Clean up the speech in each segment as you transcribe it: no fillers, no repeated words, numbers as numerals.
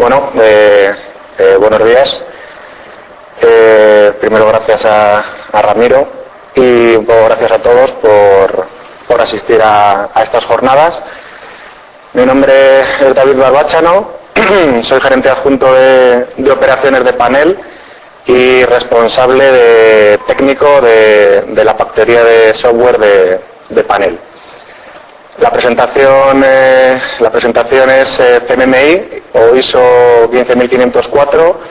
Bueno, buenos días. Primero gracias a Ramiro y un poco gracias a todos por asistir a estas jornadas. Mi nombre es David Barbachano, soy gerente adjunto de operaciones de Panel y responsable técnico de la factoría de software de Panel. La presentación es CMMI o ISO 15504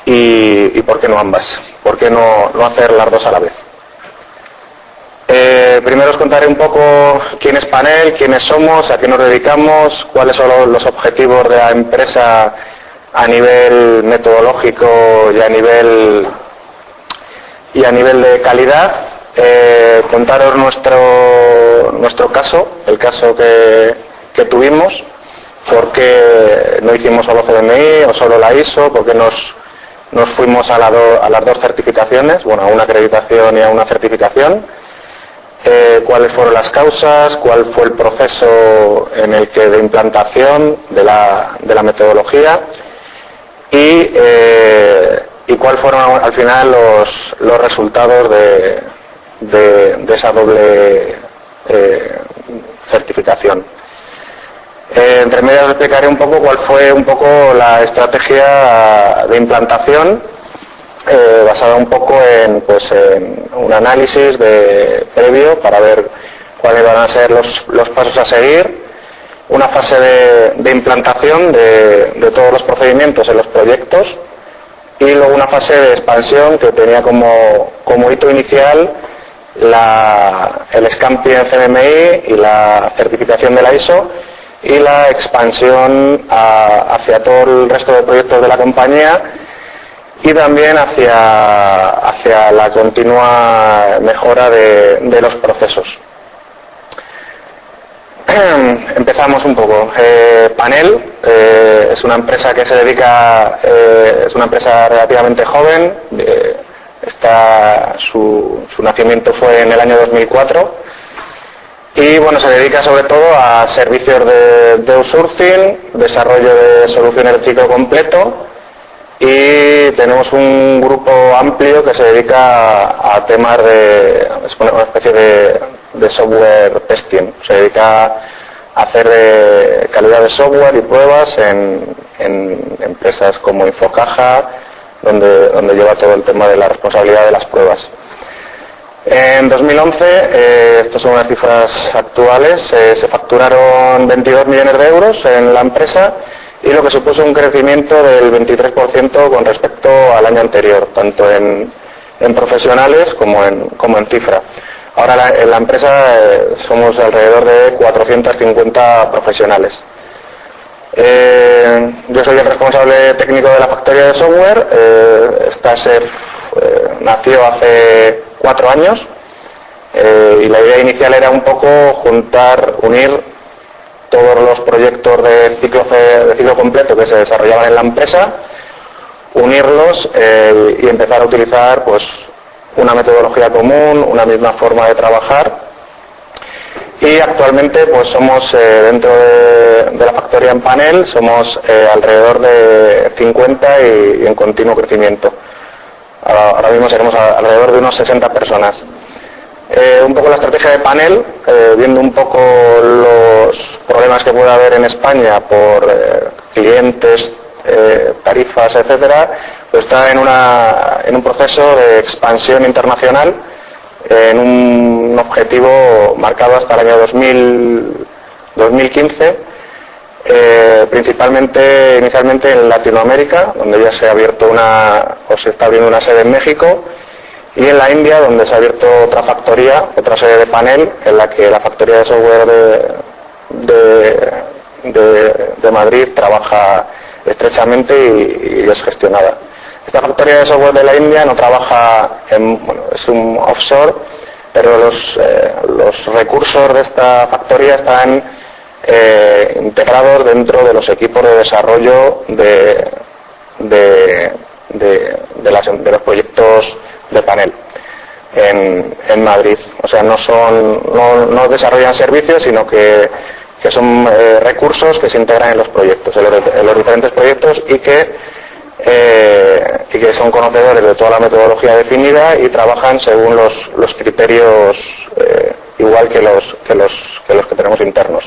y ¿por qué no ambas? ¿Por qué no hacer las dos a la vez? Primero os contaré un poco quién es Panel, quiénes somos, a qué nos dedicamos, cuáles son los objetivos de la empresa a nivel metodológico y a nivel de calidad. Contaros nuestro caso, el caso que tuvimos, por qué no hicimos solo CMMI o solo la ISO, por qué nos fuimos a las dos certificaciones, bueno, a una acreditación y a una certificación, cuáles fueron las causas, cuál fue el proceso de implantación de la metodología y cuáles fueron al final los resultados de esa doble certificación. Entre medias os explicaré un poco cuál fue la estrategia de implantación basada un poco en un análisis previo para ver cuáles van a ser los pasos a seguir, una fase de implantación de todos los procedimientos en los proyectos y luego una fase de expansión que tenía como hito inicial el Scampi en CMMI y la certificación de la ISO y la expansión hacia todo el resto de proyectos de la compañía y también hacia la continua mejora de los procesos. Empezamos un poco. Panel es una empresa que se dedica, es una empresa relativamente joven. Su nacimiento fue en el año 2004 y bueno, se dedica sobre todo a servicios de outsourcing, desarrollo de soluciones de ciclo completo y tenemos un grupo amplio que se dedica a temas es una especie de software testing, se dedica a hacer calidad de software y pruebas en empresas como Infocaja, donde lleva todo el tema de la responsabilidad de las pruebas. En 2011, estas son unas cifras actuales, se facturaron 22 millones de euros en la empresa y lo que supuso un crecimiento del 23% con respecto al año anterior, tanto en profesionales como en cifra. Ahora en la empresa somos alrededor de 450 profesionales. Yo soy el responsable técnico de la factoría de software. Nació hace 4 años y la idea inicial era un poco unir todos los proyectos de ciclo completo que se desarrollaban en la empresa, unirlos y empezar a utilizar una metodología común, una misma forma de trabajar. Y actualmente somos dentro de la factoría en Panel, somos alrededor de 50 y en continuo crecimiento. Ahora mismo seremos alrededor de unos 60 personas. Un poco la estrategia de Panel, viendo un poco los problemas que puede haber en España por clientes, tarifas, etcétera, está en un proceso de expansión internacional, en un objetivo marcado hasta el año 2015, inicialmente en Latinoamérica, donde ya se está abriendo una sede en México, y en la India, donde se ha abierto otra sede de Panel, en la que la factoría de software de Madrid trabaja estrechamente y es gestionada. Esta factoría de software de la India no trabaja es un offshore, pero los recursos de esta factoría están integrados dentro de los equipos de desarrollo de los proyectos de Panel en Madrid. O sea, no desarrollan servicios, sino que son recursos que se integran en los proyectos, en los diferentes proyectos y que son conocedores de toda la metodología definida y trabajan según los criterios igual que los que tenemos internos.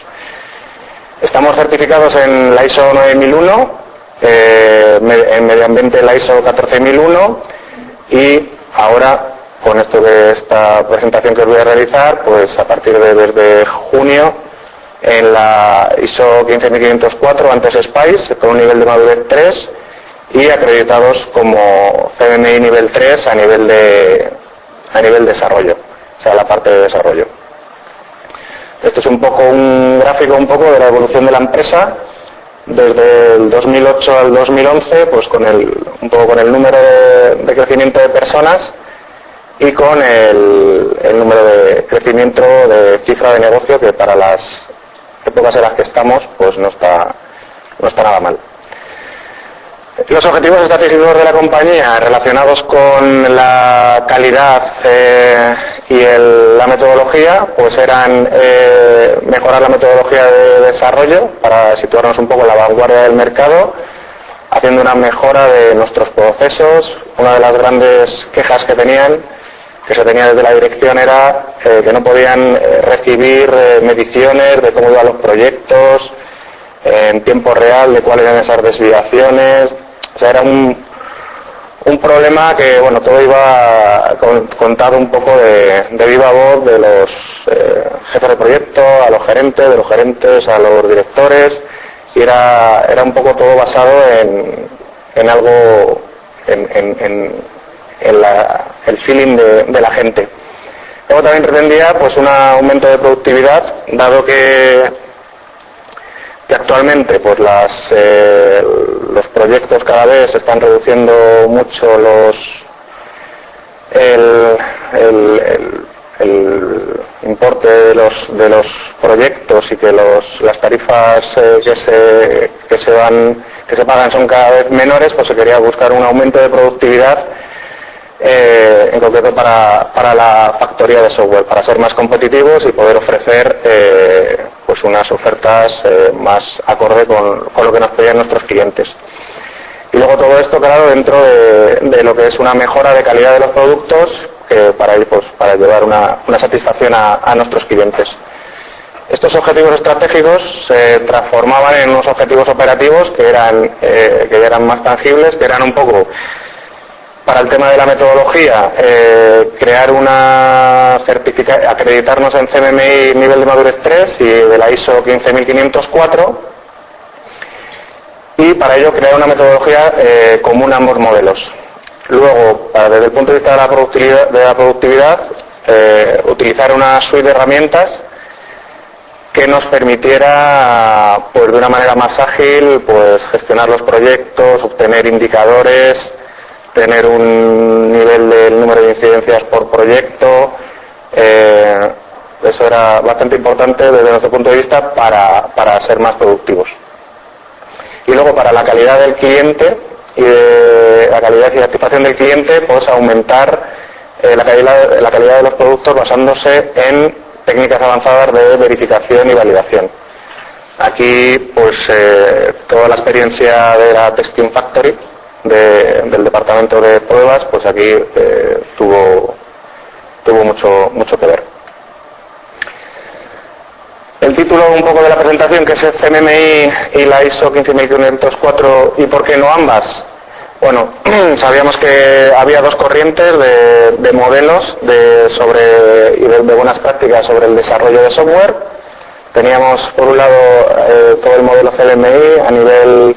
Estamos certificados en la ISO 9001, en medio ambiente la ISO 14001 y ahora con esta presentación que os voy a realizar, pues a partir desde junio en la ISO 15504, antes SPICE, con un nivel de madurez 3 y acreditados como CMMI nivel 3 a nivel desarrollo, o sea, la parte de desarrollo. Esto es un gráfico de la evolución de la empresa desde el 2008 al 2011, pues con el número de crecimiento de personas y con el número de crecimiento de cifra de negocio, que para las épocas en las que estamos pues no está nada mal. Los objetivos estratégicos de la compañía relacionados con la calidad y la metodología, pues eran mejorar la metodología de desarrollo para situarnos un poco en la vanguardia del mercado, haciendo una mejora de nuestros procesos. Una de las grandes quejas que se tenía desde la dirección era que no podían recibir mediciones de cómo iban los proyectos en tiempo real, de cuáles eran esas desviaciones. O sea, era un problema que, bueno, todo iba contado un poco de viva voz de los jefes de proyecto, a los gerentes, de los gerentes a los directores, y era un poco todo basado en algo, en el feeling de la gente. Luego también pretendía pues un aumento de productividad, dado que actualmente pues los proyectos cada vez se están reduciendo mucho el importe de los proyectos, y que las tarifas que se pagan son cada vez menores, pues se quería buscar un aumento de productividad, en concreto para la factoría de software, para ser más competitivos y poder ofrecer pues unas ofertas más acorde con lo que nos pedían nuestros clientes. Y luego todo esto, claro, dentro de lo que es una mejora de calidad de los productos, para llevar una satisfacción a nuestros clientes. Estos objetivos estratégicos se transformaban en unos objetivos operativos que eran más tangibles, que eran un poco, para el tema de la metodología, crear acreditarnos en CMMI nivel de madurez 3 y de la ISO 15504, y para ello crear una metodología común a ambos modelos. Luego, desde el punto de vista de la productividad, utilizar una suite de herramientas que nos permitiera, pues de una manera más ágil, pues gestionar los proyectos, obtener indicadores, tener un nivel del número de incidencias por proyecto. Eso era bastante importante desde nuestro punto de vista para ser más productivos. Y luego, para la calidad del cliente y la calidad y satisfacción del cliente, pues aumentar la calidad de los productos basándose en técnicas avanzadas de verificación y validación. Aquí, pues toda la experiencia de la Testing Factory del departamento de pruebas, pues aquí tuvo mucho que ver. El título un poco de la presentación, que es el CMMI y la ISO 15504, ¿y por qué no ambas? Bueno, sabíamos que había dos corrientes de modelos y de buenas prácticas sobre el desarrollo de software. Teníamos, por un lado, todo el modelo CMMI a nivel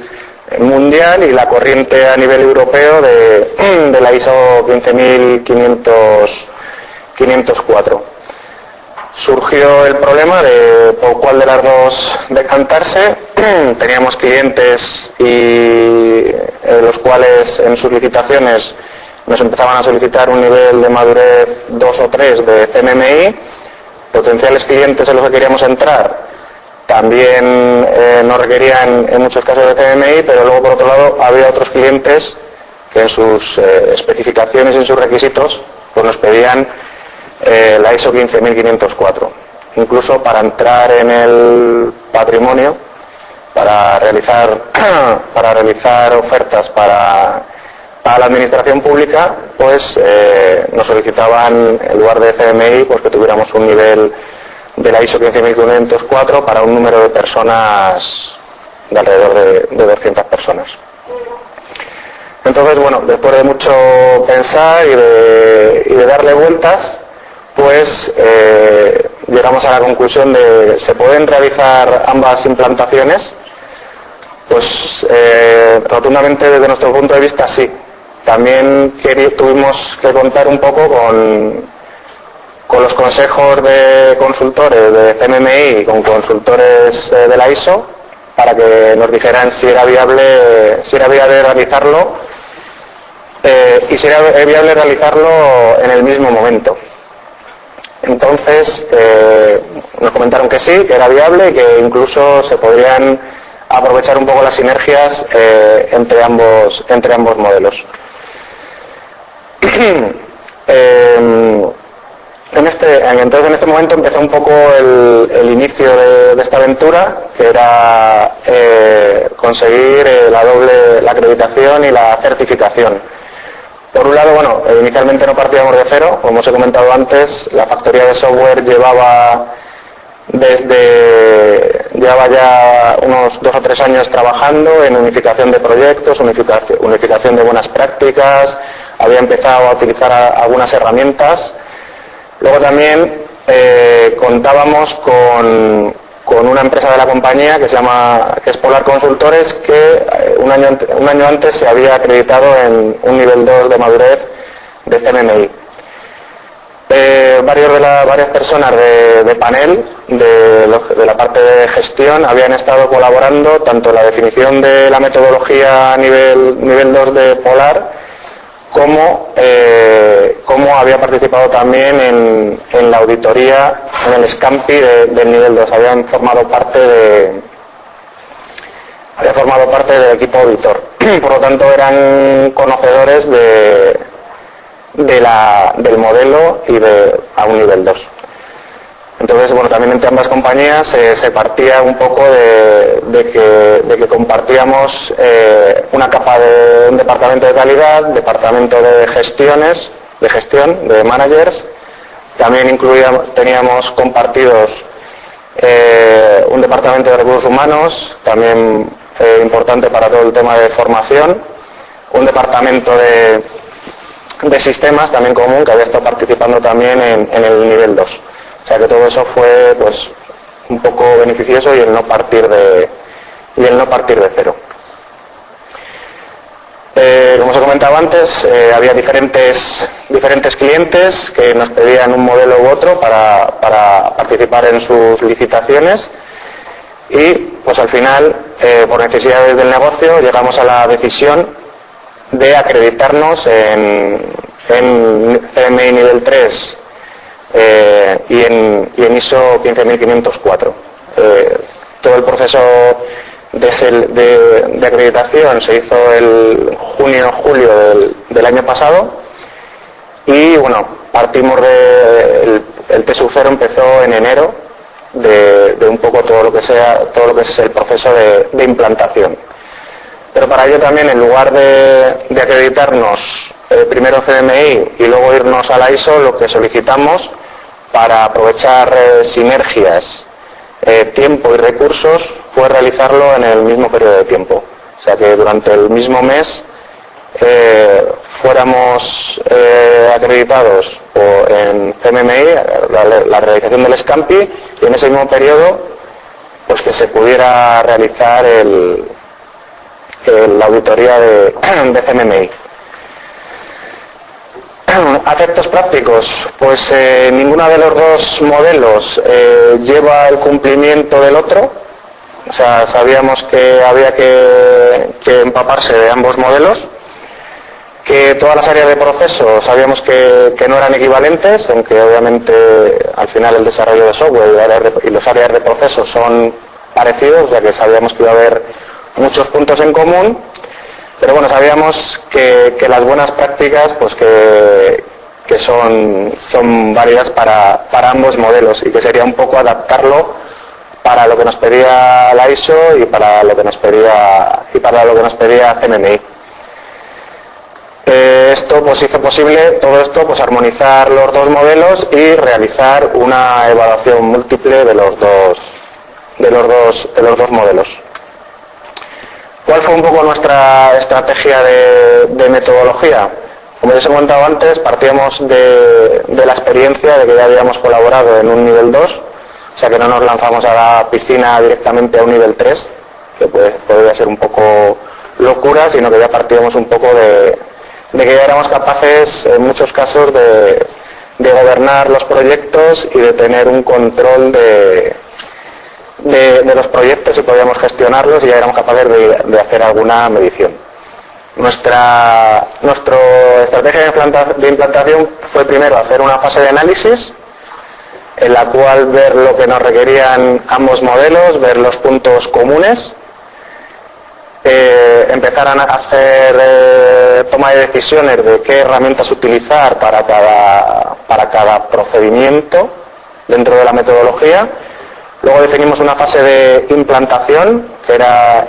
mundial y la corriente a nivel europeo de la ISO 15504. Surgió el problema de por cuál de las dos decantarse. Teníamos clientes los cuales en sus licitaciones nos empezaban a solicitar un nivel de madurez 2 o 3 de CMMI. Potenciales clientes en los que queríamos entrar también nos requerían en muchos casos de CMMI, pero luego, por otro lado, había otros clientes que en sus especificaciones y en sus requisitos pues nos pedían la ISO 15504. Incluso para entrar en el patrimonio para realizar ofertas para la administración pública, pues nos solicitaban, en lugar de CMI, pues que tuviéramos un nivel de la ISO 15504 para un número de personas de alrededor de 200 personas. Entonces, bueno, después de mucho pensar y de darle vueltas, pues llegamos a la conclusión de ¿se pueden realizar ambas implantaciones? Pues rotundamente desde nuestro punto de vista sí. También tuvimos que contar un poco con los consejos de consultores de CMMI y con consultores de la ISO para que nos dijeran si era viable realizarlo y si era viable realizarlo en el mismo momento. Entonces nos comentaron que sí, que era viable y que incluso se podrían aprovechar un poco las sinergias entre ambos modelos. Entonces en este momento empezó un poco el inicio de esta aventura, que era conseguir la acreditación y la certificación. Por un lado, bueno, inicialmente no partíamos de cero, como os he comentado antes, la factoría de software llevaba ya unos 2 o 3 años trabajando en unificación de proyectos, unificación de buenas prácticas, había empezado a utilizar algunas herramientas. Luego también contábamos con una empresa de la compañía que es Polar Consultores, que un año antes se había acreditado en un nivel 2 de madurez de CMMI. Varias personas de panel, de la parte de gestión, habían estado colaborando tanto en la definición de la metodología a nivel 2 de Polar, como había participado también en la auditoría, en el SCAMPI del nivel 2. Habían formado parte del equipo auditor. Por lo tanto, eran conocedores del modelo y a un nivel 2. Entonces, bueno, también entre ambas compañías se partía un poco de que compartíamos una capa de un departamento de calidad, departamento de gestión, de managers. También teníamos compartidos un departamento de recursos humanos, también importante para todo el tema de formación, un departamento de sistemas también común que había estado participando también en el nivel 2. O sea que todo eso fue pues un poco beneficioso y el no partir de cero. Como os he comentado antes, había diferentes clientes que nos pedían un modelo u otro para participar en sus licitaciones y pues al final, por necesidades del negocio, llegamos a la decisión de acreditarnos en CMI nivel 3 y en ISO 15504. Todo el proceso de acreditación se hizo el junio-julio del año pasado y bueno, partimos el TSU0 empezó en enero de un poco todo lo que es el proceso de implantación. Pero para ello también, en lugar de acreditarnos primero CMI y luego irnos a la ISO, lo que solicitamos para aprovechar sinergias, tiempo y recursos fue realizarlo en el mismo periodo de tiempo. O sea que durante el mismo mes fuéramos acreditados en CMMI, la realización del SCAMPI, y en ese mismo periodo pues que se pudiera realizar la auditoría de CMMI. Efectos prácticos, pues ninguno de los dos modelos lleva el cumplimiento del otro. O sea, sabíamos que había que empaparse de ambos modelos, que todas las áreas de proceso sabíamos que no eran equivalentes, aunque obviamente al final el desarrollo de software y las áreas de proceso son parecidos, ya que sabíamos que iba a haber muchos puntos en común. Pero bueno, sabíamos que las buenas prácticas pues que son válidas para ambos modelos y que sería un poco adaptarlo para lo que nos pedía la ISO y para lo que nos pedía CMMI. Esto pues hizo posible todo esto, pues armonizar los dos modelos y realizar una evaluación múltiple de los dos modelos. ¿Cuál fue un poco nuestra estrategia de metodología? Como ya os he comentado antes, partíamos de la experiencia de que ya habíamos colaborado en un nivel 2, o sea que no nos lanzamos a la piscina directamente a un nivel 3, que podría ser un poco locura, sino que ya partíamos un poco de que ya éramos capaces en muchos casos de gobernar los proyectos y de tener un control de los proyectos y podíamos gestionarlos y ya éramos capaces de hacer alguna medición. Nuestra estrategia de implantación fue primero hacer una fase de análisis en la cual ver lo que nos requerían ambos modelos, ver los puntos comunes, empezar a hacer toma de decisiones de qué herramientas utilizar para cada procedimiento dentro de la metodología. Luego definimos una fase de implantación, que era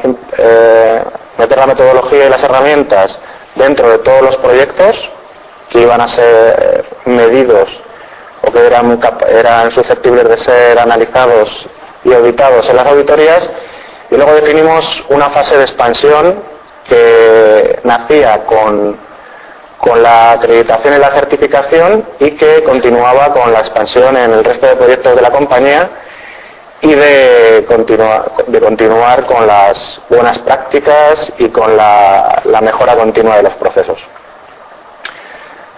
meter la metodología y las herramientas dentro de todos los proyectos que iban a ser medidos o que eran susceptibles de ser analizados y auditados en las auditorías. Y luego definimos una fase de expansión que nacía con la acreditación y la certificación y que continuaba con la expansión en el resto de proyectos de la compañía y de continuar con las buenas prácticas y con la mejora continua de los procesos.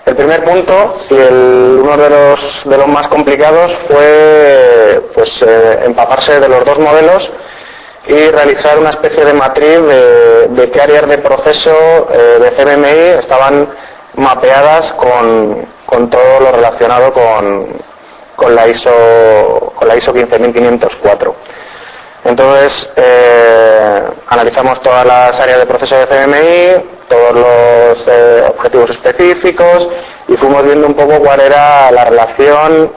El primer punto y uno de los más complicados fue empaparse de los dos modelos y realizar una especie de matriz de qué áreas de proceso de CMMI estaban mapeadas con todo lo relacionado con la ISO 15504. Entonces analizamos todas las áreas de proceso de CMMI, todos los objetivos específicos y fuimos viendo un poco cuál era la relación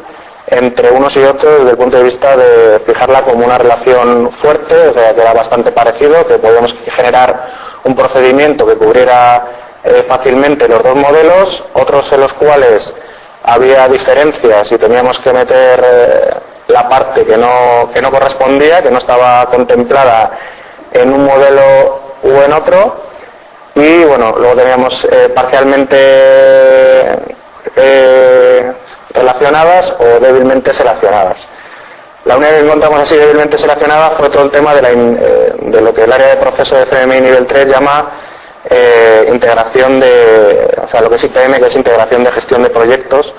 entre unos y otros desde el punto de vista de fijarla como una relación fuerte, o sea que era bastante parecido, que podíamos generar un procedimiento que cubriera fácilmente los dos modelos, otros en los cuales había diferencias y teníamos que meter la parte que no correspondía, que no estaba contemplada en un modelo u en otro, y bueno, luego teníamos parcialmente relacionadas o débilmente seleccionadas. La única que encontramos así débilmente seleccionada fue todo el tema de lo que el área de proceso de CMMI nivel 3 llama integración lo que es IPM, que es integración de gestión de proyectos,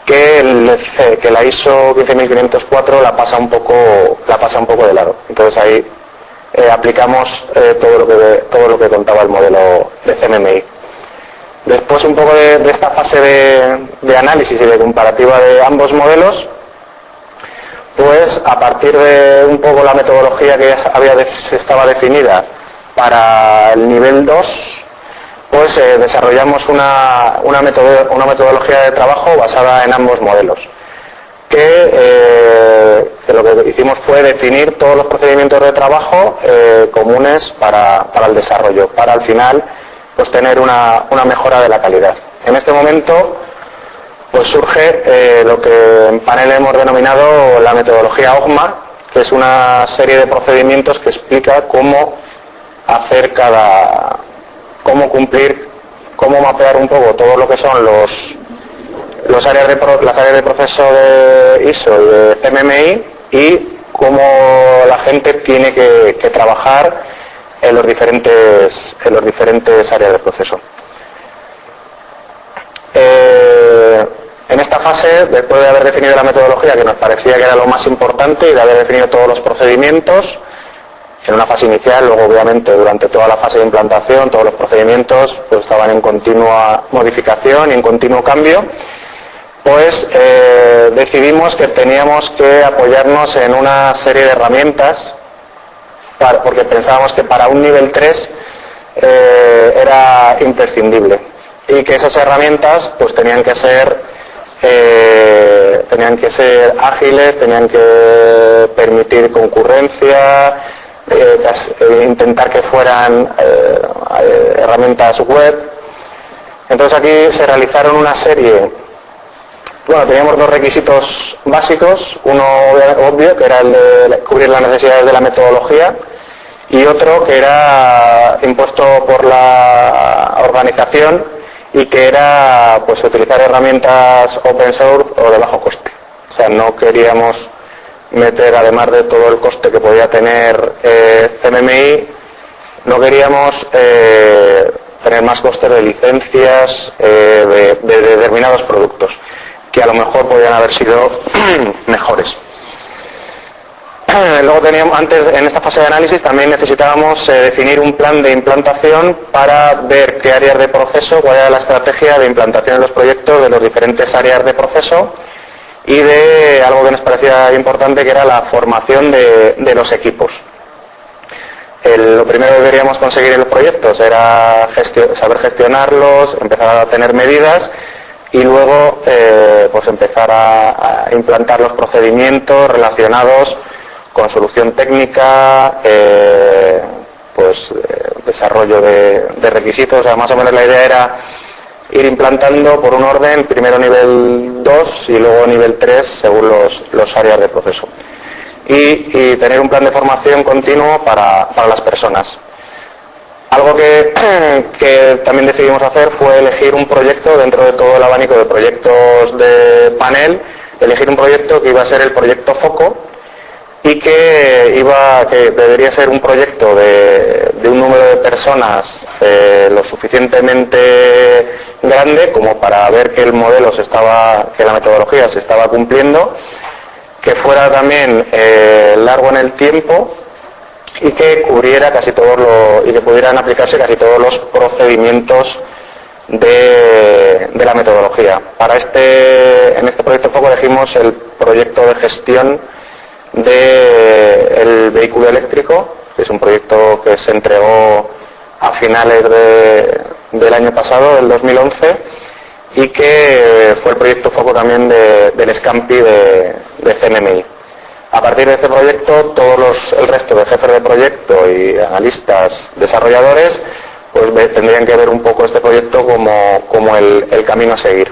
que la ISO 15504 la pasa un poco de lado. Entonces ahí aplicamos todo lo que contaba el modelo de CMMI. Después un poco de esta fase de análisis y de comparativa de ambos modelos, pues a partir de un poco la metodología que estaba definida para el nivel 2, pues desarrollamos una metodología de trabajo basada en ambos modelos, que lo que hicimos fue definir todos los procedimientos de trabajo comunes para el desarrollo, para al final pues tener una mejora de la calidad. En este momento pues surge lo que en Panel hemos denominado la metodología OGMA, que es una serie de procedimientos que explica cómo mapear un poco todo lo que son las áreas de proceso de ISO y de CMMI y cómo la gente tiene que trabajar en los diferentes áreas de proceso. En esta fase, después de haber definido la metodología, que nos parecía que era lo más importante, y de haber definido todos los procedimientos en una fase inicial, luego obviamente durante toda la fase de implantación todos los procedimientos pues estaban en continua modificación y en continuo cambio, pues decidimos que teníamos que apoyarnos en una serie de herramientas porque pensábamos que para un nivel 3 era imprescindible y que esas herramientas pues tenían que ser tenían que ser ágiles, tenían que permitir concurrencia, intentar que fueran herramientas web. Entonces aquí se realizaron una serie. Bueno, teníamos dos requisitos básicos, uno obvio, que era el de cubrir las necesidades de la metodología, y otro que era impuesto por la organización y que era pues utilizar herramientas open source o de bajo coste. O sea, no queríamos meter, además de todo el coste que podía tener CMMI, no queríamos tener más costes de licencias de determinados productos, que a lo mejor podrían haber sido mejores. Luego teníamos, antes, en esta fase de análisis, también necesitábamos definir un plan de implantación para ver qué áreas de proceso, cuál era la estrategia de implantación de los proyectos de las diferentes áreas de proceso, y de algo que nos parecía importante, que era la formación de los equipos. Lo primero que queríamos conseguir en los proyectos era saber gestionarlos, empezar a tener medidas, y luego pues empezar a implantar los procedimientos relacionados con solución técnica, desarrollo de requisitos. O sea, más o menos la idea era ir implantando por un orden, primero nivel 2 y luego nivel 3 según los áreas de proceso. Y tener un plan de formación continuo para las personas. Algo que también decidimos hacer fue elegir un proyecto dentro de todo el abanico de proyectos de panel, elegir un proyecto que iba a ser el proyecto foco y que debería ser un proyecto de un número de personas lo suficientemente grande como para ver que el modelo que la metodología se estaba cumpliendo, que fuera también largo en el tiempo y que cubriera casi y que pudieran aplicarse casi todos los procedimientos de la metodología. En este proyecto foco elegimos el proyecto de gestión del vehículo eléctrico, que es un proyecto que se entregó a finales del año pasado, del 2011, y que fue el proyecto foco también del Scampi de CMMI. A partir de este proyecto, el resto de jefes de proyecto y analistas desarrolladores pues tendrían que ver un poco este proyecto como el camino a seguir.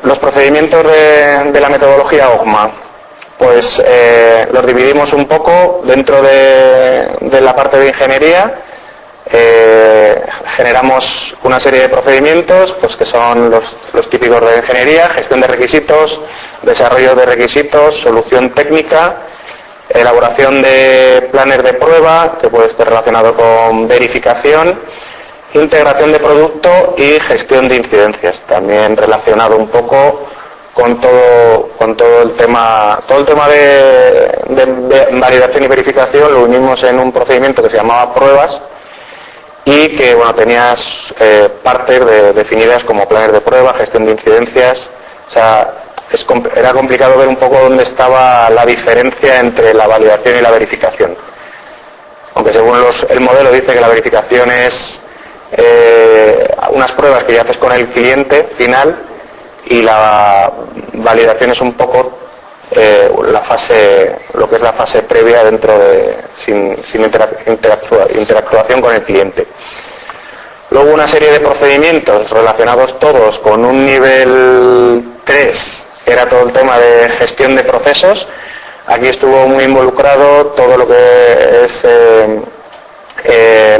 Los procedimientos de la metodología OGMA, pues los dividimos un poco dentro de la parte de ingeniería. Generamos una serie de procedimientos pues que son los típicos de ingeniería: gestión de requisitos, desarrollo de requisitos, solución técnica, elaboración de planes de prueba, que puede estar relacionado con verificación, integración de producto y gestión de incidencias, también relacionado un poco con todo el tema de validación y verificación. Lo unimos en un procedimiento que se llamaba pruebas y que tenías partes definidas como planes de prueba, gestión de incidencias. O sea, era complicado ver un poco dónde estaba la diferencia entre la validación y la verificación, aunque según el modelo dice que la verificación es unas pruebas que ya haces con el cliente final, y la validación es un poco lo que es la fase previa sin interactuación con el cliente. Luego una serie de procedimientos relacionados todos con un nivel 3, que era todo el tema de gestión de procesos. Aquí estuvo muy involucrado todo lo que es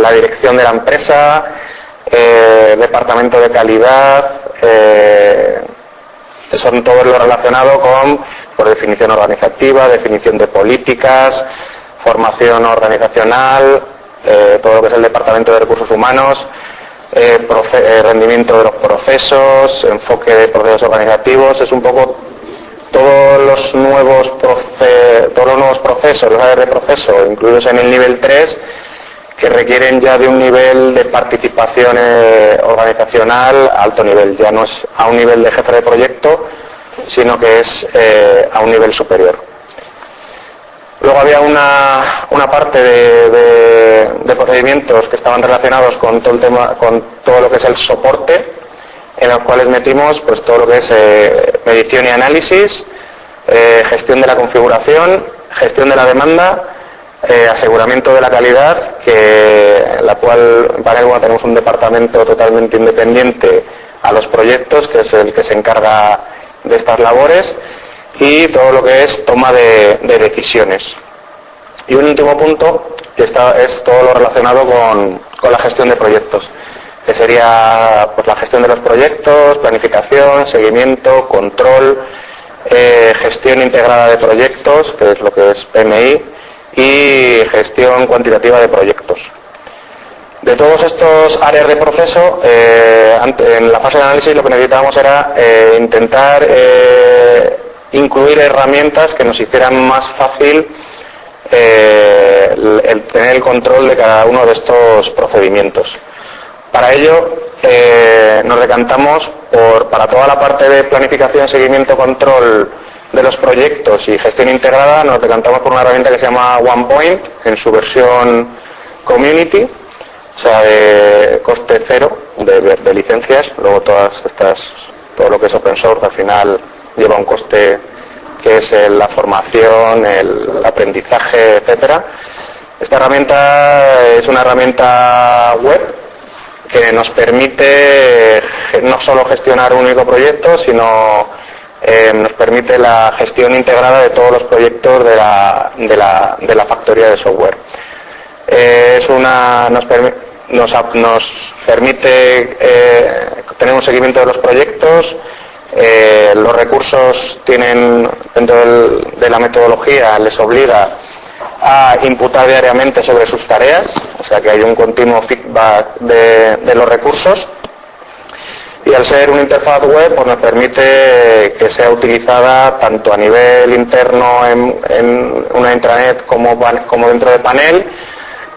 la dirección de la empresa, departamento de calidad, son todo lo relacionado por definición organizativa, definición de políticas, formación organizacional, todo lo que es el departamento de recursos humanos, rendimiento de los procesos, enfoque de procesos organizativos. Es un poco todos los nuevos procesos, los áreas de proceso incluidos en el nivel 3, que requieren ya de un nivel de participación organizacional a alto nivel. Ya no es a un nivel de jefe de proyecto, sino que es a un nivel superior. Luego había una parte de procedimientos que estaban relacionados con todo lo que es el soporte. en los cuales metimos pues todo lo que es medición y análisis, gestión de la configuración, gestión de la demanda, aseguramiento de la calidad, la cual en Panelwa tenemos un departamento totalmente independiente a los proyectos, que es el que se encarga de estas labores, y todo lo que es toma de decisiones. Y un último punto, que es todo lo relacionado con la gestión de proyectos, que sería pues la gestión de los proyectos, planificación, seguimiento, control, gestión integrada de proyectos, que es lo que es PMI, y gestión cuantitativa de proyectos. De todos estos áreas de proceso, en la fase de análisis lo que necesitábamos era intentar incluir herramientas que nos hicieran más fácil el tener el control de cada uno de estos procedimientos. Para ello nos decantamos para toda la parte de planificación, seguimiento, control de los proyectos y gestión integrada, nos decantamos por una herramienta que se llama OnePoint en su versión Community, o sea, de coste cero de licencias. Luego todo lo que es open source al final lleva un coste que es la formación, el aprendizaje, etcétera. Esta herramienta es una herramienta web que nos permite no solo gestionar un único proyecto, sino nos permite la gestión integrada de todos los proyectos de la factoría de software. Nos permite tener un seguimiento de los proyectos. Los recursos tienen, dentro de la metodología, les obliga a imputar diariamente sobre sus tareas, o sea que hay un continuo feedback de los recursos, y al ser una interfaz web pues nos permite que sea utilizada tanto a nivel interno en una intranet como dentro de panel,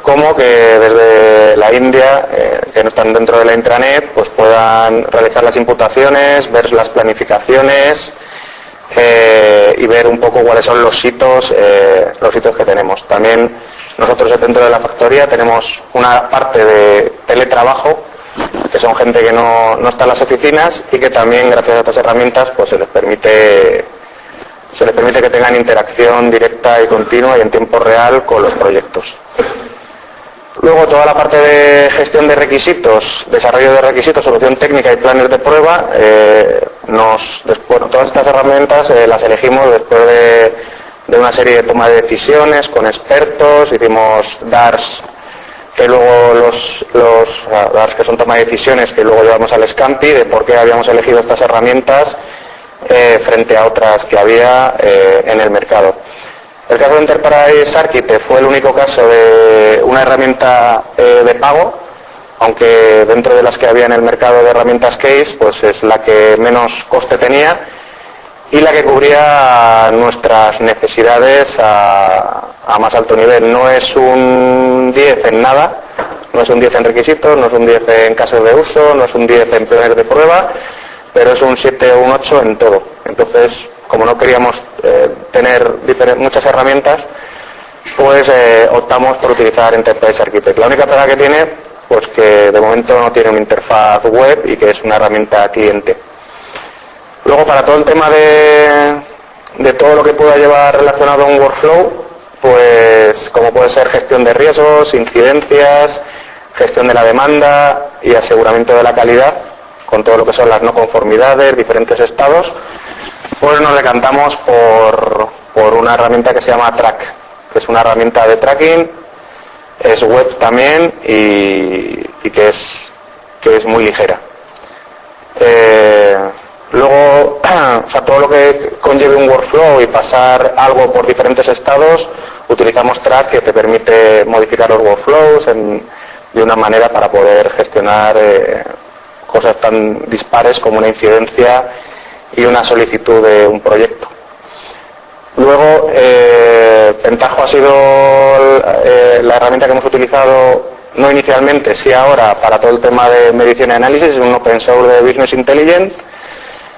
como que desde la India, que no están dentro de la intranet, pues puedan realizar las imputaciones, ver las planificaciones y ver un poco cuáles son los hitos que tenemos. También nosotros dentro de la factoría tenemos una parte de teletrabajo, que son gente que no está en las oficinas y que también gracias a estas herramientas pues se les permite que tengan interacción directa y continua y en tiempo real con los proyectos. Luego toda la parte de gestión de requisitos, desarrollo de requisitos, solución técnica y planes de prueba, todas estas herramientas las elegimos después de una serie de toma de decisiones con expertos. Hicimos DARS, que luego los DARS, que son toma de decisiones, que luego llevamos al Scampi, de por qué habíamos elegido estas herramientas frente a otras que había en el mercado. El caso de Enterprise Architect fue el único caso de una herramienta de pago, aunque dentro de las que había en el mercado de herramientas Case, pues es la que menos coste tenía y la que cubría nuestras necesidades a más alto nivel. No es un 10 en nada, no es un 10 en requisitos, no es un 10 en casos de uso, no es un 10 en planes de prueba, pero es un 7 o un 8 en todo. Entonces, como no queríamos tener muchas herramientas, pues optamos por utilizar Enterprise Architect. La única pega que tiene, pues que de momento no tiene una interfaz web y que es una herramienta cliente. Luego, para todo el tema de todo lo que pueda llevar relacionado a un workflow, pues como puede ser gestión de riesgos, incidencias, gestión de la demanda y aseguramiento de la calidad, con todo lo que son las no conformidades, diferentes estados, pues nos decantamos por una herramienta que se llama Track, que es una herramienta de tracking, es web también y que es muy ligera. Luego, o sea, todo lo que conlleve un workflow y pasar algo por diferentes estados, utilizamos Track, que te permite modificar los workflows de una manera para poder gestionar cosas tan dispares como una incidencia y una solicitud de un proyecto. Luego, Pentaho ha sido la herramienta que hemos utilizado, no inicialmente, sí ahora, para todo el tema de medición y análisis, es un open source de Business Intelligence.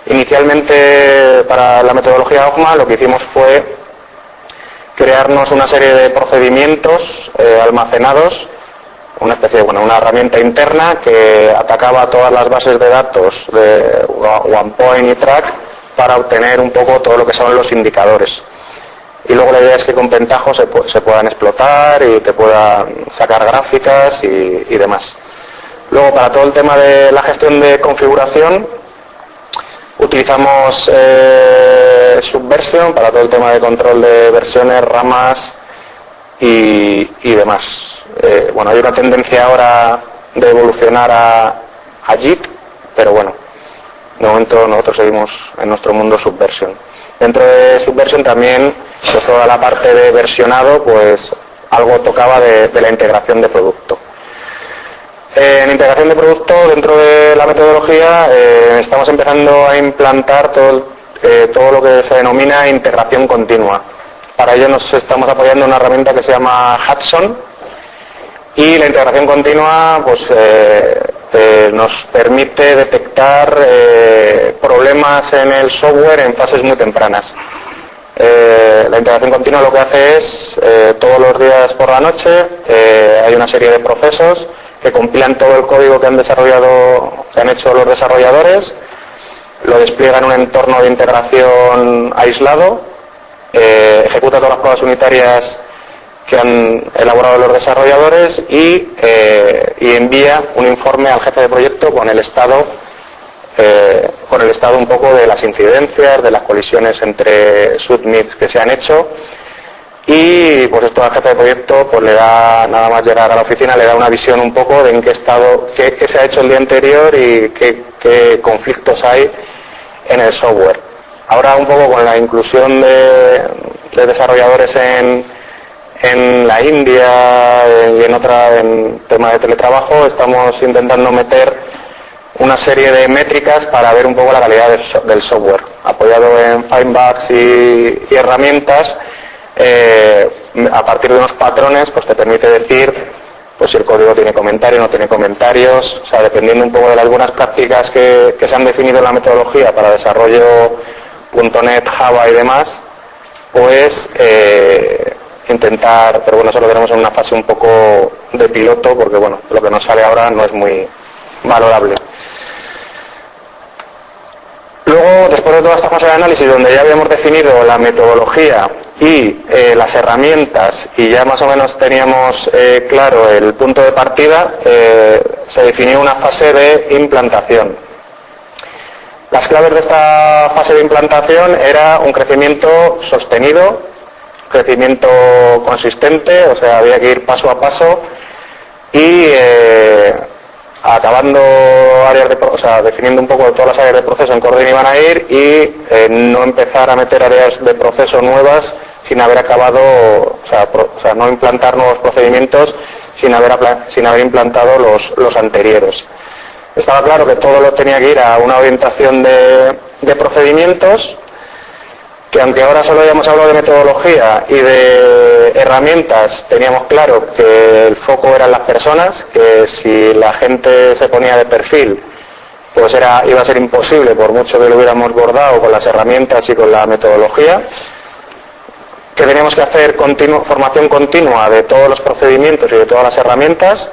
Inicialmente, para la metodología OGMA, lo que hicimos fue crearnos una serie de procedimientos almacenados una especie de, una herramienta interna que atacaba todas las bases de datos de OnePoint y Track para obtener un poco todo lo que son los indicadores. Y luego la idea es que con Pentaho se puedan explotar y te puedan sacar gráficas y demás. Luego, para todo el tema de la gestión de configuración, utilizamos Subversion para todo el tema de control de versiones, ramas y demás. Hay una tendencia ahora de evolucionar a JIT, pero bueno, de momento nosotros seguimos en nuestro mundo Subversion. Dentro de Subversion también, pues toda la parte de versionado, pues algo tocaba de la integración de producto. En integración de producto, dentro de la metodología, estamos empezando a implantar todo lo que se denomina integración continua. Para ello nos estamos apoyando en una herramienta que se llama Hudson, y la integración continua pues nos permite detectar problemas en el software en fases muy tempranas. La integración continua lo que hace es, todos los días por la noche, hay una serie de procesos que compilan todo el código que han hecho los desarrolladores, lo despliegan en un entorno de integración aislado, ejecuta todas las pruebas unitarias que han elaborado los desarrolladores y envía un informe al jefe de proyecto con el estado un poco de las incidencias, de las colisiones entre submits que se han hecho. Y pues esto al jefe de proyecto pues le da, nada más llegar a la oficina, le da una visión un poco de en qué estado, qué se ha hecho el día anterior y qué conflictos hay en el software. Ahora un poco con la inclusión de desarrolladores en la India y en tema de teletrabajo, estamos intentando meter una serie de métricas para ver un poco la calidad del software, apoyado en Findbugs y herramientas. A partir de unos patrones pues te permite decir pues si el código tiene comentarios, no tiene comentarios, o sea, dependiendo un poco de algunas prácticas que se han definido en la metodología para desarrollo .NET, Java y demás, pues intentar, pero bueno, eso lo tenemos en una fase un poco de piloto porque bueno, lo que nos sale ahora no es muy valorable. Luego, después de toda esta fase de análisis, donde ya habíamos definido la metodología y las herramientas, y ya más o menos teníamos claro el punto de partida, se definió una fase de implantación. Las claves de esta fase de implantación era un crecimiento sostenido, crecimiento consistente, o sea, había que ir paso a paso y acabando áreas definiendo un poco todas las áreas de proceso en qué orden iban a ir y no empezar a meter áreas de proceso nuevas sin haber acabado, no implantar nuevos procedimientos sin haber implantado los anteriores. Estaba claro que todo lo tenía que ir a una orientación de procedimientos, que aunque ahora solo hayamos hablado de metodología y de herramientas, teníamos claro que el foco eran las personas, que si la gente se ponía de perfil, pues iba a ser imposible, por mucho que lo hubiéramos bordado con las herramientas y con la metodología, que teníamos que hacer formación continua de todos los procedimientos y de todas las herramientas,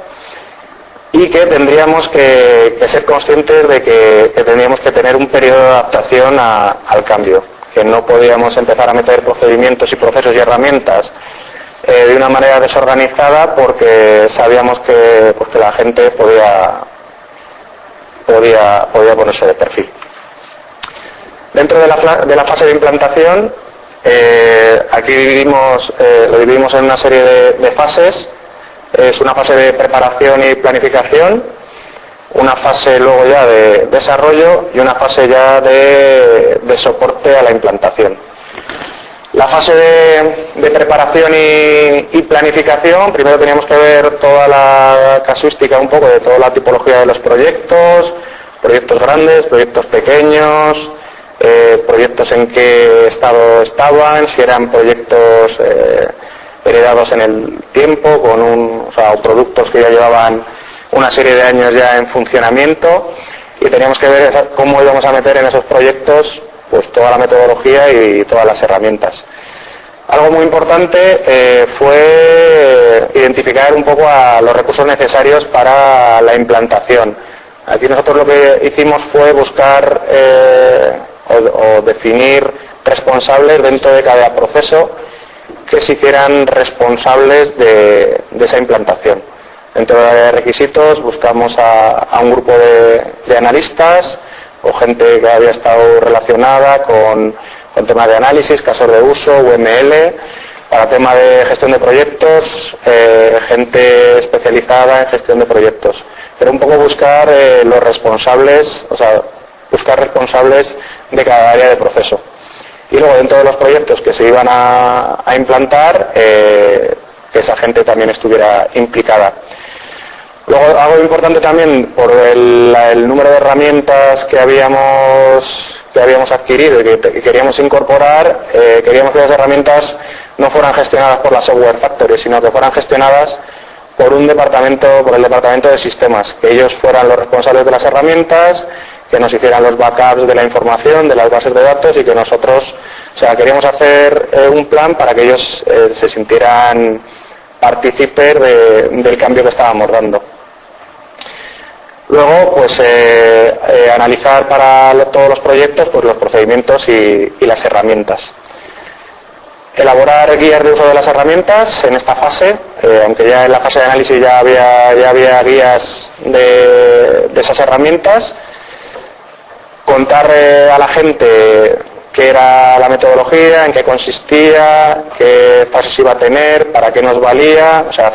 y que tendríamos que ser conscientes de que teníamos que tener un periodo de adaptación al cambio, que no podíamos empezar a meter procedimientos y procesos y herramientas de una manera desorganizada porque sabíamos que la gente podía ponerse de perfil. Dentro de la fase de implantación, aquí lo dividimos en una serie de fases. Es una fase de preparación y planificación, una fase luego ya de desarrollo y una fase ya de soporte a la implantación. La fase de preparación y planificación, primero teníamos que ver toda la casuística un poco de toda la tipología de los proyectos grandes, proyectos pequeños, proyectos en qué estado estaban, si eran proyectos heredados en el tiempo, o productos que ya llevaban una serie de años ya en funcionamiento, y teníamos que ver cómo íbamos a meter en esos proyectos pues toda la metodología y todas las herramientas. Algo muy importante fue identificar un poco a los recursos necesarios para la implantación. Aquí nosotros lo que hicimos fue buscar o definir responsables dentro de cada proceso que se hicieran responsables de esa implantación. Dentro de requisitos buscamos a un grupo de analistas o gente que había estado relacionada con temas de análisis, casos de uso, UML, para tema de gestión de proyectos, gente especializada en gestión de proyectos. Pero un poco buscar los responsables, o sea, buscar responsables de cada área de proceso. Y luego dentro de los proyectos que se iban a implantar, que esa gente también estuviera implicada. Luego, algo importante también, por el número de herramientas que habíamos adquirido y que queríamos incorporar, queríamos que las herramientas no fueran gestionadas por la Software Factory, sino que fueran gestionadas por el departamento de sistemas, que ellos fueran los responsables de las herramientas, que nos hicieran los backups de la información, de las bases de datos, y que nosotros, o sea, queríamos hacer un plan para que ellos se sintieran partícipes del cambio que estábamos dando. Luego, pues analizar para todos los proyectos pues los procedimientos y las herramientas. Elaborar guías de uso de las herramientas en esta fase, aunque ya en la fase de análisis ya había guías de esas herramientas. Contar a la gente qué era la metodología, en qué consistía, qué fases iba a tener, para qué nos valía, o sea,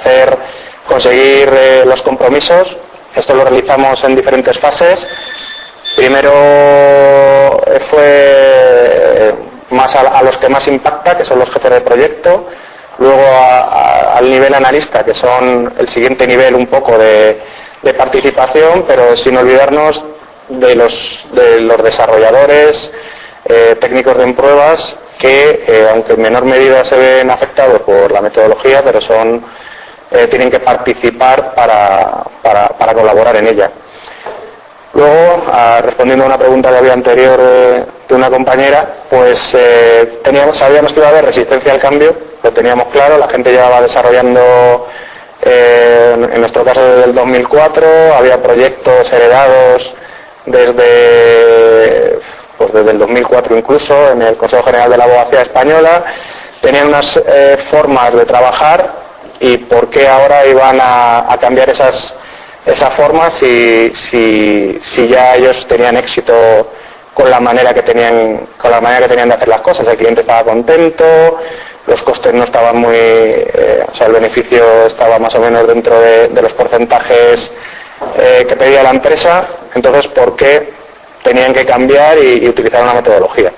conseguir los compromisos. Esto lo realizamos en diferentes fases. Primero fue más a los que más impacta, que son los jefes de proyecto. Luego al nivel analista, que son el siguiente nivel un poco de participación, pero sin olvidarnos de los desarrolladores, técnicos de pruebas, que aunque en menor medida se ven afectados por la metodología, pero tienen que participar para colaborar en ella. Luego, respondiendo a una pregunta que había anterior de una compañera, pues sabíamos que iba a haber resistencia al cambio, lo teníamos claro, la gente llevaba desarrollando, en nuestro caso desde el 2004, había proyectos heredados desde el 2004 incluso, en el Consejo General de la Abogacía Española, tenían unas formas de trabajar, y por qué ahora iban a cambiar esas formas si ya ellos tenían éxito con la manera que tenían de hacer las cosas. El cliente estaba contento, los costes no estaban el beneficio estaba más o menos dentro de los porcentajes que pedía la empresa. Entonces, ¿por qué tenían que cambiar y utilizar una metodología?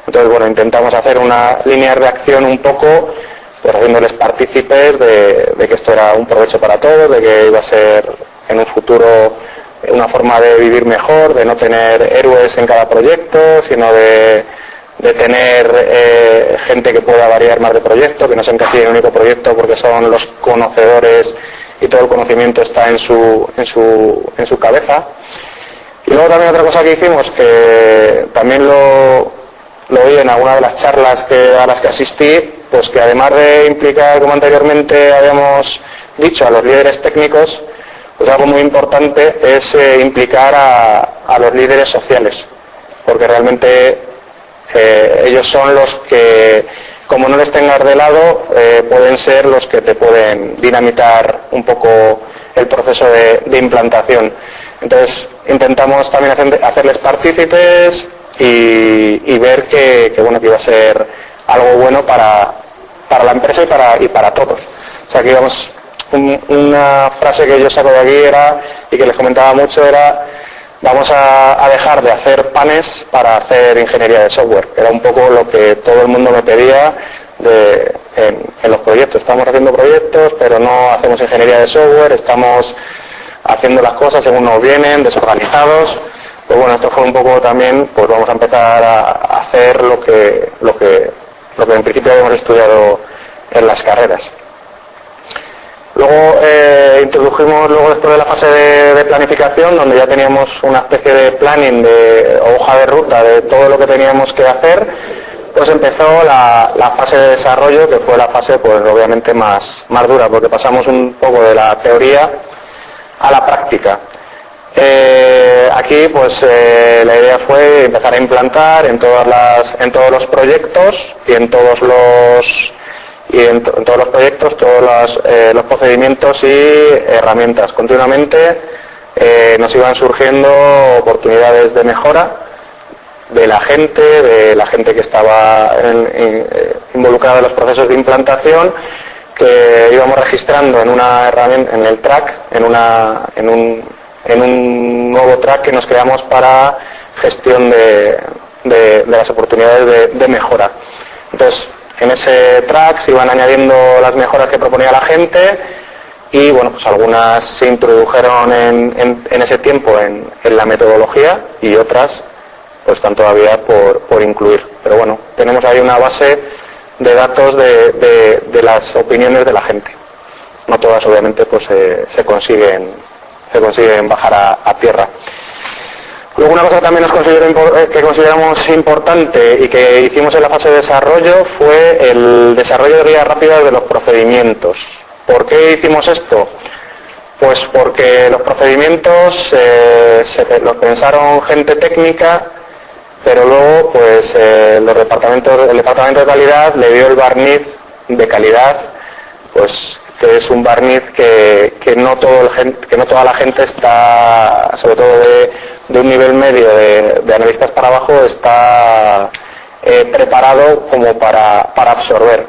Entonces, bueno, intentamos hacer una línea de acción un poco, pues haciéndoles partícipes de que esto era un provecho para todos, de que iba a ser en un futuro una forma de vivir mejor, de no tener héroes en cada proyecto, sino de tener gente que pueda variar más de proyecto, que no se encasille en un único proyecto porque son los conocedores y todo el conocimiento está en su cabeza. Y luego también otra cosa que hicimos, que también lo oí en alguna de las charlas a las que asistí, pues que además de implicar, como anteriormente habíamos dicho, a los líderes técnicos, pues algo muy importante es implicar a los líderes sociales, porque realmente ellos son los que, como no les tengas de lado, pueden ser los que te pueden dinamitar un poco el proceso de implantación. Entonces intentamos también hacerles partícipes y ver que iba a ser algo bueno para la empresa y para todos. O sea, que digamos, una frase que yo saco de aquí y que les comentaba mucho era: vamos a dejar de hacer panes para hacer ingeniería de software. Era un poco lo que todo el mundo me pedía en los proyectos. Estamos haciendo proyectos, pero no hacemos ingeniería de software, estamos haciendo las cosas según nos vienen, desorganizados. Pues bueno, esto fue un poco también, pues vamos a empezar a hacer lo que en principio habíamos estudiado en las carreras. Luego introdujimos, después de la fase de planificación, donde ya teníamos una especie de planning o hoja de ruta de todo lo que teníamos que hacer, pues empezó la fase de desarrollo, que fue la fase pues obviamente más dura, porque pasamos un poco de la teoría a la práctica. Aquí pues la idea fue empezar a implantar en todos los proyectos y en todos los proyectos todos los procedimientos y herramientas. Continuamente nos iban surgiendo oportunidades de mejora de la gente que estaba involucrada en los procesos de implantación, que íbamos registrando en una herramienta, en el track, en un nuevo track que nos creamos para gestión de las oportunidades de mejora. Entonces, en ese track se iban añadiendo las mejoras que proponía la gente y, bueno, pues algunas se introdujeron en ese tiempo en la metodología y otras pues están todavía por incluir. Pero bueno, tenemos ahí una base de datos de las opiniones de la gente. No todas, obviamente, pues se consiguen bajar a tierra. Luego, una cosa que también que consideramos importante y que hicimos en la fase de desarrollo fue el desarrollo de guías rápidas de los procedimientos. ¿Por qué hicimos esto? Pues porque los procedimientos los pensaron gente técnica, pero luego pues el departamento de calidad le dio el barniz de calidad, pues que es un barniz que no toda la gente está, sobre todo de un nivel medio de analistas para abajo, está preparado como para absorber.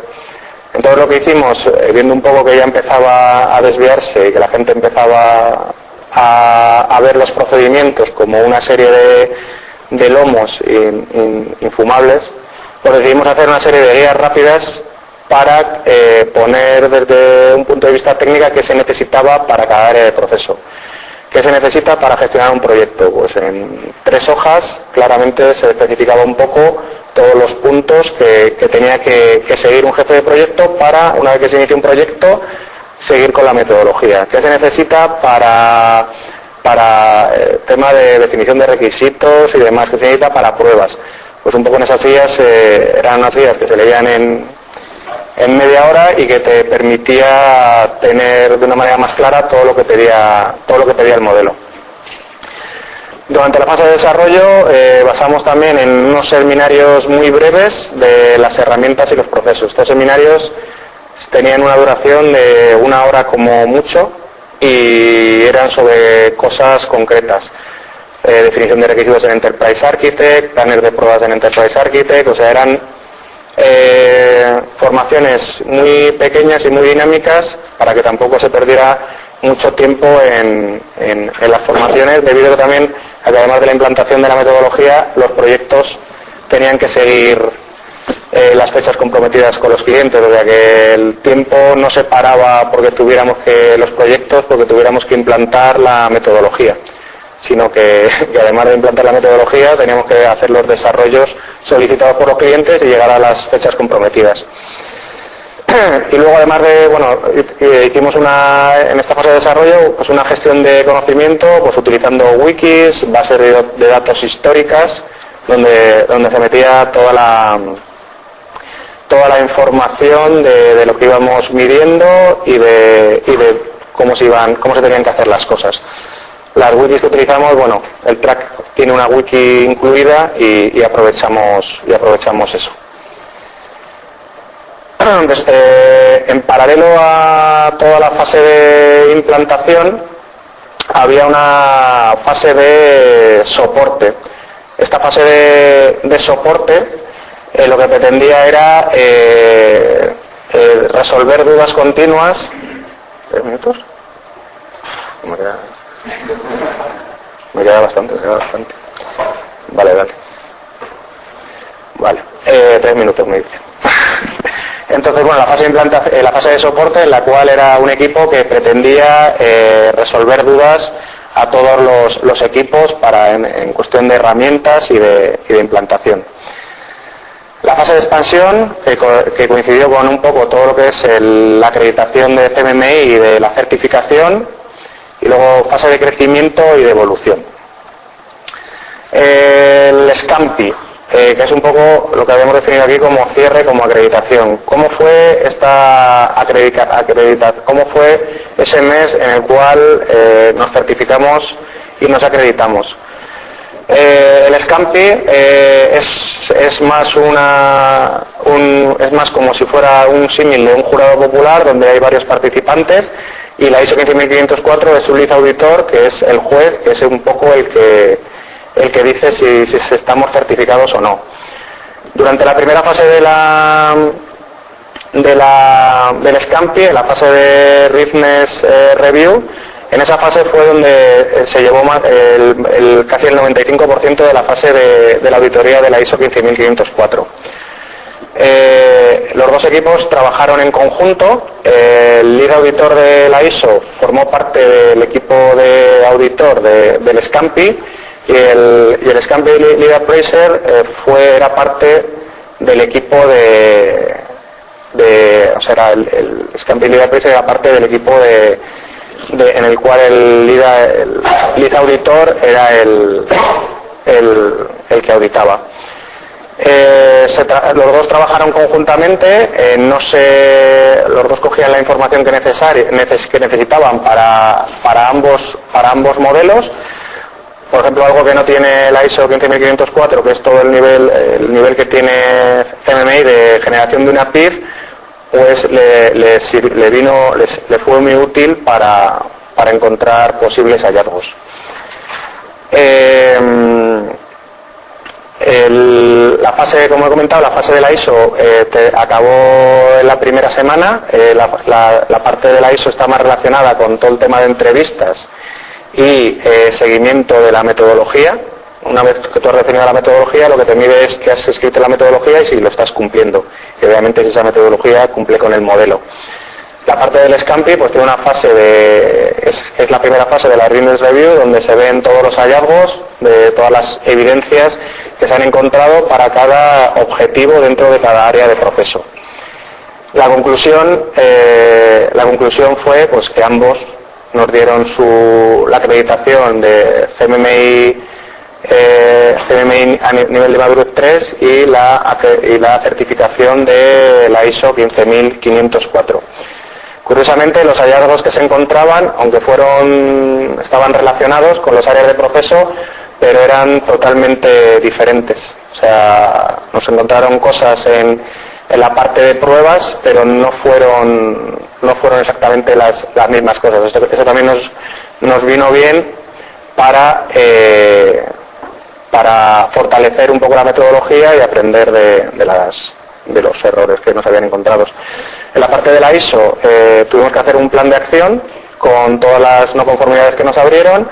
Entonces lo que hicimos, viendo un poco que ya empezaba a desviarse y que la gente empezaba a ver los procedimientos como una serie de lomos infumables, pues decidimos hacer una serie de guías rápidas para poner desde un punto de vista técnico qué se necesitaba para cada área de proceso. ¿Qué se necesita para gestionar un proyecto? Pues en 3 hojas claramente se especificaba un poco todos los puntos que tenía que seguir un jefe de proyecto para, una vez que se inicia un proyecto, seguir con la metodología. ¿Qué se necesita para tema de definición de requisitos y demás? ¿Qué se necesita para pruebas? Pues un poco en esas guías, eran unas guías que se leían en media hora y que te permitía tener de una manera más clara todo lo que pedía el modelo. Durante la fase de desarrollo basamos también en unos seminarios muy breves de las herramientas y los procesos. Estos seminarios tenían una duración de 1 hora como mucho y eran sobre cosas concretas. Definición de requisitos en Enterprise Architect, planes de pruebas en Enterprise Architect, o sea, eran formaciones muy pequeñas y muy dinámicas para que tampoco se perdiera mucho tiempo en las formaciones, debido a que también, además de la implantación de la metodología, los proyectos tenían que seguir las fechas comprometidas con los clientes, o sea que el tiempo no se paraba porque tuviéramos que implantar la metodología, sino que además de implantar la metodología teníamos que hacer los desarrollos solicitados por los clientes y llegar a las fechas comprometidas. Y luego, además hicimos en esta fase de desarrollo pues una gestión de conocimiento, pues utilizando wikis, bases de datos históricas, donde se metía toda la información de lo que íbamos midiendo y de cómo se tenían que hacer las cosas. Las wikis que utilizamos, bueno, el track tiene una wiki incluida y aprovechamos eso. En paralelo a toda la fase de implantación, había una fase de soporte. Esta fase de soporte lo que pretendía era resolver dudas continuas. 3 minutos. Me queda bastante. Vale. 3 minutos me dice. Entonces, bueno, la fase de soporte, en la cual era un equipo que pretendía resolver dudas a todos los equipos en cuestión de herramientas y de implantación. La fase de expansión, que coincidió con un poco todo lo que es la acreditación de CMMI y de la certificación, y luego fase de crecimiento y de evolución. El Scampi. que es un poco lo que habíamos definido aquí como cierre, como acreditación. ¿Cómo fue cómo fue ese mes en el cual nos certificamos y nos acreditamos? El Scampi es más como si fuera un símil de un jurado popular donde hay varios participantes, y la ISO 15504 es un lead auditor, que es el juez, que es un poco el que dice si estamos certificados o no. Durante la primera fase del Scampi, en la fase de Readiness Review, en esa fase fue donde se llevó casi el 95% de la fase de la auditoría de la ISO 15504. Los dos equipos trabajaron en conjunto. El lead auditor de la ISO formó parte del equipo de auditor del Scampi, y el Scampi Lead Appraiser era parte del equipo o sea, el Scampi Lead Appraiser era parte del equipo en el cual el lead auditor era el que auditaba. Los dos trabajaron conjuntamente, los dos cogían la información que necesitaban para ambos modelos. Por ejemplo, algo que no tiene la ISO 15504, que es todo el nivel que tiene CMMI de generación de una PIF, pues le fue muy útil para encontrar posibles hallazgos. La fase, como he comentado, la fase de la ISO acabó en la primera semana. La parte de la ISO está más relacionada con todo el tema de entrevistas y seguimiento de la metodología. Una vez que tú has definido la metodología, lo que te mide es que has escrito la metodología y si lo estás cumpliendo. Y obviamente si esa metodología cumple con el modelo. La parte del Scampi pues tiene una fase es la primera fase de la Readiness Review, donde se ven todos los hallazgos de todas las evidencias que se han encontrado para cada objetivo dentro de cada área de proceso. La conclusión fue pues que ambos nos dieron la acreditación de CMMI a nivel de madurez 3 y la certificación de la ISO 15504. Curiosamente, los hallazgos que se encontraban, aunque estaban relacionados con las áreas de proceso, pero eran totalmente diferentes. O sea, nos encontraron cosas en la parte de pruebas, pero no fueron exactamente las mismas cosas. Eso también nos vino bien para fortalecer un poco la metodología y aprender de los errores que nos habían encontrado. En la parte de la ISO tuvimos que hacer un plan de acción con todas las no conformidades que nos abrieron,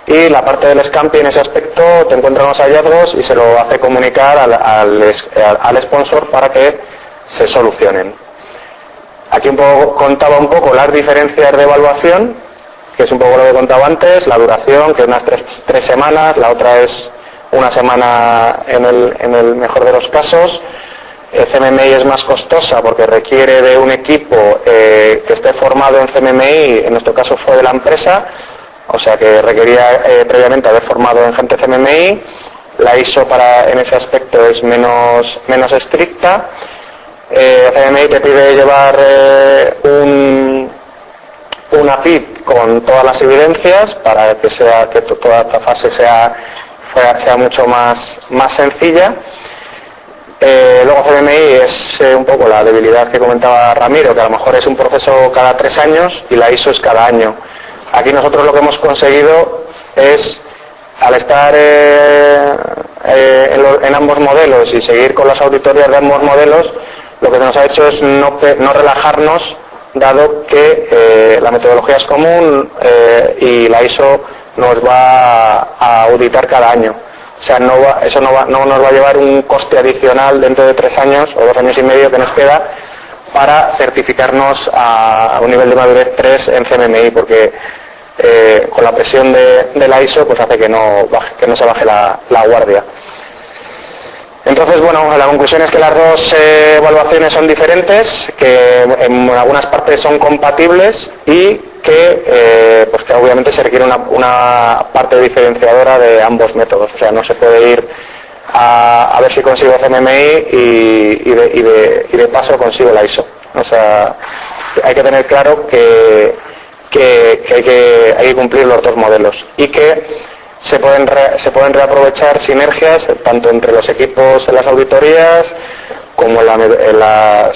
y la parte del Scampi, en ese aspecto te encuentran los hallazgos y se lo hace comunicar al sponsor para que se solucionen. Aquí contaba un poco las diferencias de evaluación, que es un poco lo que contaba antes, la duración, que es unas tres semanas, la otra es una semana en el mejor de los casos. CMMI es más costosa porque requiere de un equipo que esté formado en CMMI, en nuestro caso fue de la empresa, o sea que requería previamente haber formado en gente CMMI. La ISO en ese aspecto es menos estricta. CMMI te pide llevar una PIP con todas las evidencias para que toda esta fase sea mucho más sencilla. Luego CMMI es un poco la debilidad que comentaba Ramiro, que a lo mejor es un proceso cada 3 años y la ISO es cada año. Aquí nosotros lo que hemos conseguido es, al estar en ambos modelos y seguir con las auditorías de ambos modelos, lo que nos ha hecho es no relajarnos, dado que la metodología es común y la ISO nos va a auditar cada año. O sea, eso no nos va a llevar un coste adicional dentro de 3 años o 2 años y medio que nos queda para certificarnos a un nivel de madurez 3 en CMMI, porque con la presión de la ISO pues hace que no se baje la guardia. Entonces, bueno, la conclusión es que las dos evaluaciones son diferentes, que en algunas partes son compatibles y que obviamente se requiere una parte diferenciadora de ambos métodos. O sea, no se puede ir a ver si consigo CMMI y de paso consigo la ISO. O sea, hay que tener claro que hay que cumplir los dos modelos y que se pueden reaprovechar sinergias tanto entre los equipos en las auditorías como en la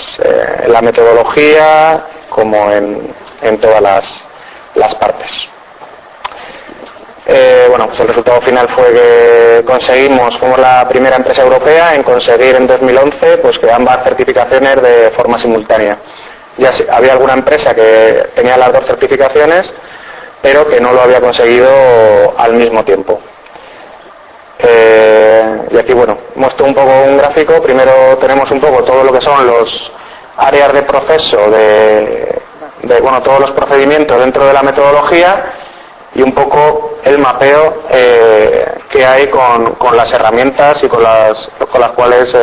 metodología, como en todas las partes. Bueno, pues el resultado final fue que conseguimos, fuimos la primera empresa europea en conseguir en 2011 pues que ambas certificaciones de forma simultánea. Ya había alguna empresa que tenía las dos certificaciones, pero que no lo había conseguido al mismo tiempo. Y aquí, bueno, muestro un poco un gráfico. Primero tenemos un poco todo lo que son los áreas de proceso bueno, todos los procedimientos dentro de la metodología y un poco el mapeo que hay con las herramientas y con las cuales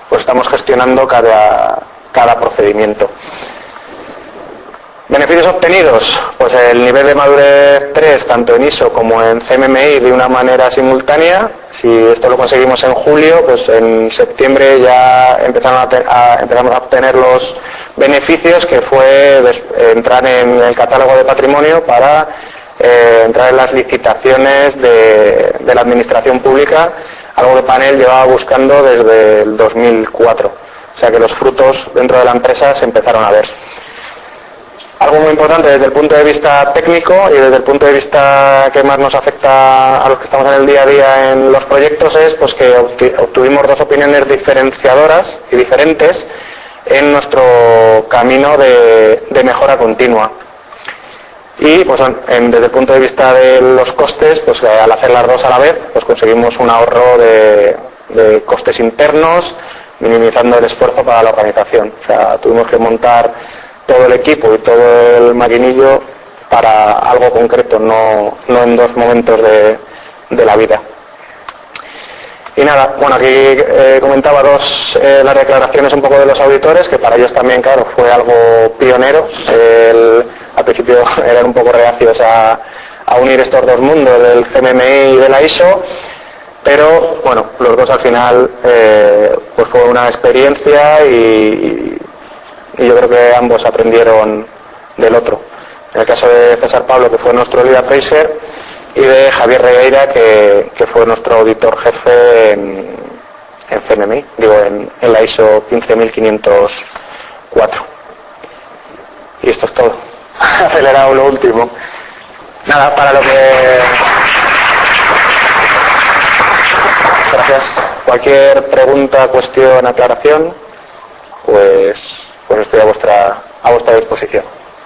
pues estamos gestionando cada procedimiento. Beneficios obtenidos, pues el nivel de madurez 3 tanto en ISO como en CMMI de una manera simultánea. Si esto lo conseguimos en julio, pues en septiembre ya empezamos a obtener los beneficios, que fue entrar en el catálogo de patrimonio para entrar en las licitaciones de la administración pública, algo que Panel llevaba buscando desde el 2004. O sea que los frutos dentro de la empresa se empezaron a ver. Algo muy importante desde el punto de vista técnico y desde el punto de vista que más nos afecta a los que estamos en el día a día en los proyectos es pues que obtuvimos dos opiniones diferenciadoras y diferentes en nuestro camino de mejora continua. Y pues desde el punto de vista de los costes, pues al hacer las dos a la vez, pues conseguimos un ahorro de costes internos, minimizando el esfuerzo para la organización. O sea, tuvimos que montar todo el equipo y todo el maquinillo para algo concreto, no en dos momentos de la vida. Y nada, bueno, aquí comentaba las declaraciones un poco de los auditores, que para ellos también, claro, fue algo pionero. Al principio eran un poco reacios a unir estos dos mundos, del CMMI y de la ISO, pero bueno, los dos al final pues fue una experiencia y yo creo que ambos aprendieron del otro. En el caso de César Pablo, que fue nuestro lead appraiser, y de Javier Regueira, que fue nuestro auditor jefe en CMMI, en la ISO 15504. Y esto es todo. Acelerado lo último. Nada, para lo que... Gracias. Cualquier pregunta, cuestión, aclaración, pues estoy a vuestra disposición.